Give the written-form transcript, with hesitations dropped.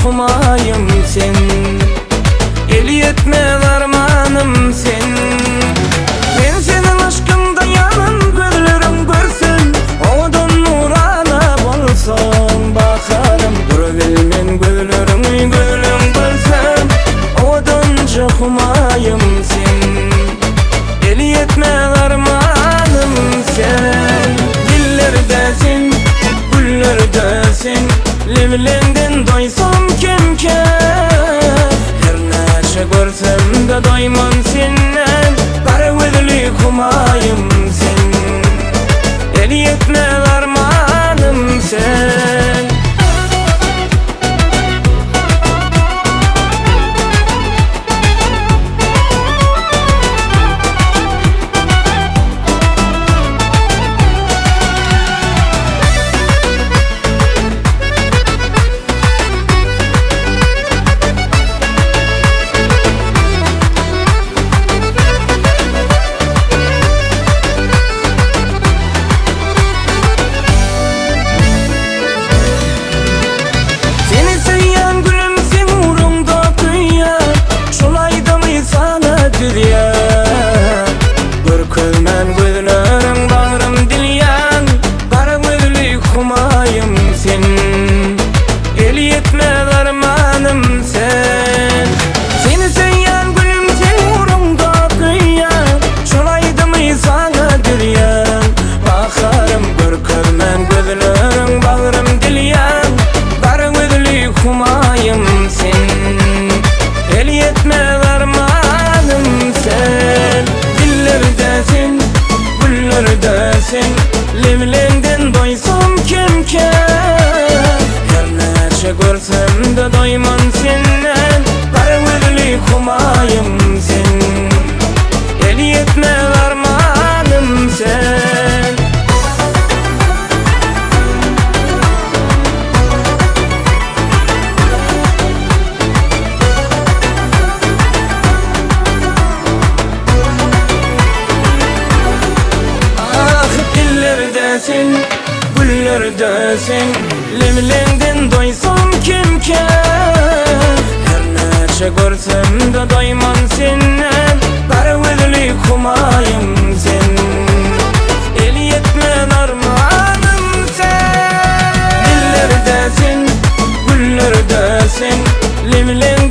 humayım sen, eli yetmez armanım sen. Ben senin aşkında yanan gözlerim görsün, odan nurana bolsan bakarım. Dur bilmen gözlerim görsün, odanca humayım sen, eli yetmez armanım sen. Dillerdesin, güllerdesin, livlendin doysam kimke. Her neçe görsem de doymam senden, kara gözlü humayım sen, eli yetmez armanım sen. Livlendin doysam kimke. Her neçe görsem de doymam senden, kara gözlü humayım sen, eli yetmez armanım sen. Güllerdesin, livlendin doysam kimke. Her neçe görsem de doymam senden, kara gözlü humayım sen, eli yetmez armanım sen. Dillerdesin, güllerdesin, livlendin